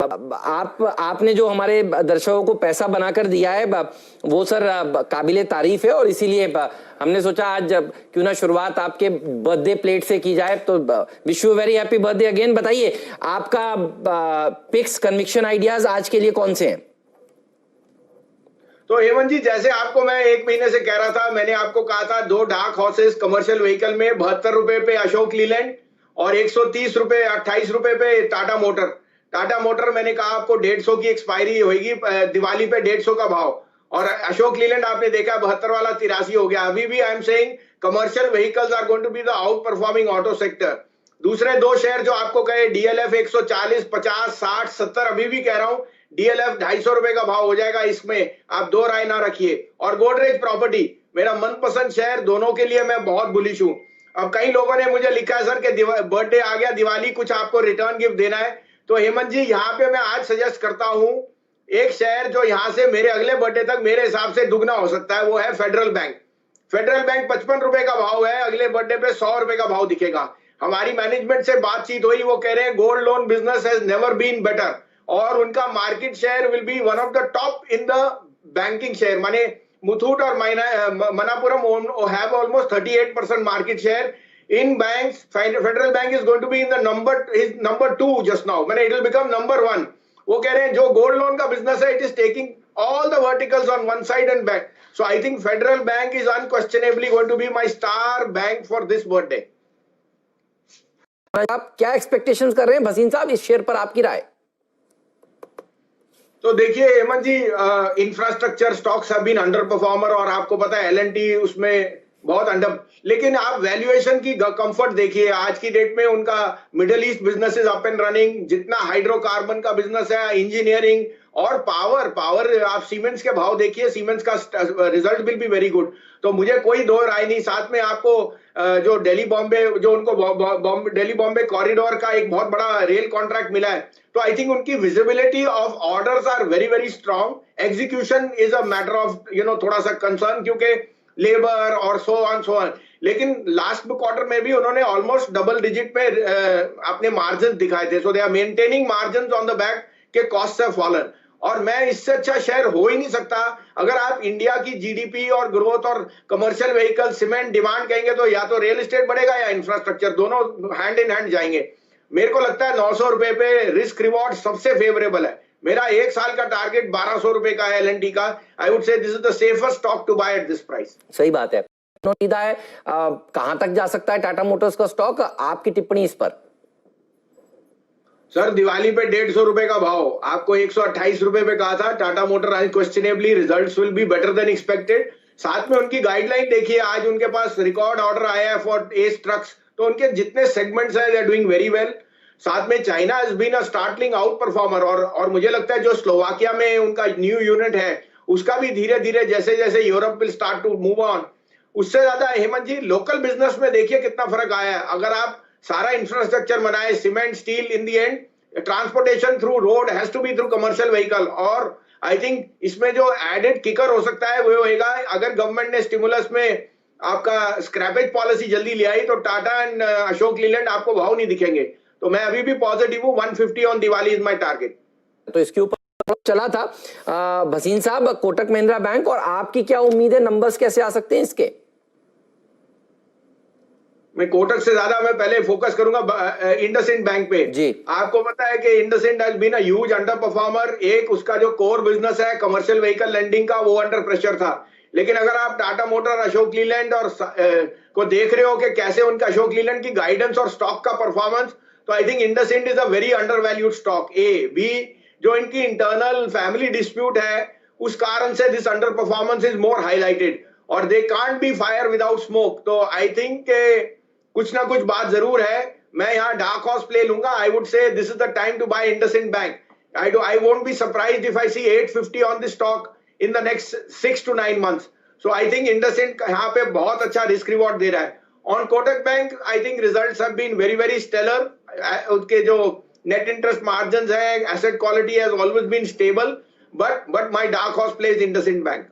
आपने जो हमारे दर्शकों को पैसा बनाकर दिया है वो सर काबिले तारीफ है, और इसीलिए हमने सोचा आज क्यों ना शुरुआत आपके बर्थडे प्लेट से की जाए। तो wish you very happy birthday again. बताइए आपका पिक्स, कन्विक्शन आइडियाज आज के लिए कौन से हैं? तो हेमंत जी, जैसे आपको मैं 1 महीने से कह रहा था, मैंने आपको कहा था 2 डार्क हॉर्सेस कमर्शियल व्हीकल में 72 रुपए पे अशोक लीलैंड और 130 रुपए 28 रुपए पे टाटा मोटर। टाटा मोटर मैंने कहा आपको 150 की एक्सपायरी होगी दिवाली पे, 150 का भाव। और अशोक लीलैंड आपने देखा 72 वाला 83 हो गया। अभी भी I am saying commercial vehicles are going to be the outperforming auto sector. दूसरे 2 शेयर जो आपको कहे डीएलएफ 140, 50, 60, 70, अभी भी कह रहा हूं डीएलएफ 250 रुपए का भाव हो जाएगा, इसमें आप 2 राय ना रखिए। और गोदरेज प्रॉपर्टी मेरा मनपसंद शेयर, दोनों के लिए मैं बहुत बुलिश हूं। अब कई लोगों ने मुझे लिखा है सर कि बर्थडे आ गया, दिवाली कुछ आपको रिटर्न गिफ्ट देना है। तो हेमंत जी, यहाँ पे मैं आज सजेस्ट करता हूं एक शेयर जो यहां से मेरे अगले बर्थडे तक मेरे हिसाब से दुगना हो सकता है, वो है फेडरल बैंक। फेडरल बैंक 55 रुपए का भाव है, अगले बर्थडे पे 100 रुपए का भाव दिखेगा। हमारी मैनेजमेंट से बातचीत हुई, वो कह रहे हैं gold loan business has never been better, और उनका market share will be one of the top in the banking share. माने मुथूट और Manappuram have almost 38% market share in banks. Federal Bank is going to be in the number 2 just now. मैंने it will become number 1. वो कह रहे हैं जो gold loan का business है, it is taking all the verticals on one side and back. So I think Federal Bank is unquestionably going to be my star bank for this birthday. आप क्या expectations कर रहे हैं भसीन साहब इस share पर, आपकी राय? तो देखिए Hemant ji, infrastructure stocks have been underperformer, और आपको पता है एलएनटी उसमें बहुत अंडर। लेकिन आप वैल्यूएशन की कंफर्ट देखिए, आज की डेट में उनका middle east business is up and running, जितना हाइड्रोकार्बन का बिजनेस है, इंजीनियरिंग और पावर आप सीमेंट्स के भाव देखिए, सीमेंट्स का result will be very good. तो मुझे कोई दो राय नहीं। साथ में आपको जो दिल्ली बॉम्बे, जो उनको दिल्ली बॉम्बे कॉरिडोर का एक बहुत बड़ा रेल कॉन्ट्रैक्ट मिला है, तो आई थिंक उनकी visibility of orders are very very strong. Execution is a matter of थोड़ा सा कंसर्न, क्योंकि लेबर और सो ऑन। लेकिन लास्ट क्वार्टर में भी उन्होंने ऑलमोस्ट डबल डिजिट पे अपने मार्जिन दिखाए थे। So they are maintaining margins on the back के कॉस्ट हैव फॉलन। और मैं इससे अच्छा शेयर हो ही नहीं सकता। अगर आप इंडिया की जीडीपी और ग्रोथ और कमर्शियल व्हीकल, सीमेंट डिमांड कहेंगे, तो या तो रियल एस्टेट बढ़ेगा या इंफ्रास्ट्रक्चर, दोनों हैंड इन हैंड जाएंगे। मेरे को लगता है 900 रुपए पे रिस्क रिवॉर्ड सबसे फेवरेबल है। मेरा 1 साल का टारगेट 1200 रुपए का है एलएनटी का। I would say this is the safest stock to buy at this price. सही बात है। कहां तक जा सकता है टाटा मोटर्स का स्टॉक, आपकी टिप्पणी इस पर? सर दिवाली पे 150 रुपए का भाव, आपको 128 रुपए पे कहा था। Tata motor unquestionably results will be better than expected. साथ में उनकी गाइडलाइन देखिए, आज उनके पास रिकॉर्ड ऑर्डर आया है फॉर एस ट्रक्स, तो उनके जितने सेगमेंट्स हैं they are doing very well. साथ में China has been a startling outperformer, और मुझे लगता है जो स्लोवाकिया में उनका न्यू यूनिट है, उसका भी धीरे धीरे जैसे जैसे Europe will start to move on, उससे ज्यादा हेमंत जी लोकल बिजनेस में देखिए कितना फर्क आया है। अगर आप सारा इंफ्रास्ट्रक्चर बनाए, cement, steel, in the end transportation through road has to be through commercial vehicle. और आई थिंक इसमें जो एडेड किकर हो सकता है वो होगा, अगर गवर्नमेंट ने स्टिमुलस में आपका स्क्रैपेज पॉलिसी जल्दी ले आई, तो टाटा एंड अशोक लीलैंड आपको भाव नहीं दिखेंगे। तो मैं अभी भी पॉजिटिव हूं। 150 on Diwali is my target. तो इसके ऊपर चला था भसीन साहब, कोटक महिंद्रा बैंक, और आपकी क्या उम्मीद है, नंबर्स कैसे आ सकते हैं इसके? मैं कोटक से ज्यादा मैं पहले फोकस करूंगा इंडसइंड बैंक पे जी। आपको पता है कि IndusInd has been a huge underperformer. एक उसका जो कोर बिजनेस है कमर्शियल व्हीकल लेंडिंग का, वो अंडर प्रेशर था। लेकिन अगर आप टाटा मोटर, अशोक लीलैंड और को देख रहे हो कि कैसे उनका अशोक लीलैंड की गाइडेंस और स्टॉक का परफॉर्मेंस, तो I think IndusInd is a very undervalued stock. बी जो इनकी इंटरनल फैमिली डिस्प्यूट है, उस कारण से this underperformance is more highlighted, और they can't be fire without smoke. तो आई थिंक कुछ ना कुछ बात जरूर है। मैं यहाँ डार्क हॉर्स प्ले लूंगा। I would say this is the time to buy IndusInd bank. I won't be surprised if I see 850 on this stock in the next 6 to 9 months. So I think IndusInd यहाँ पे बहुत अच्छा risk reward दे रहा है। On Kotak Bank, I think results have been very very stellar. उसके जो net interest margins है, asset quality has always been stable. But my dark horse plays IndusInd Bank.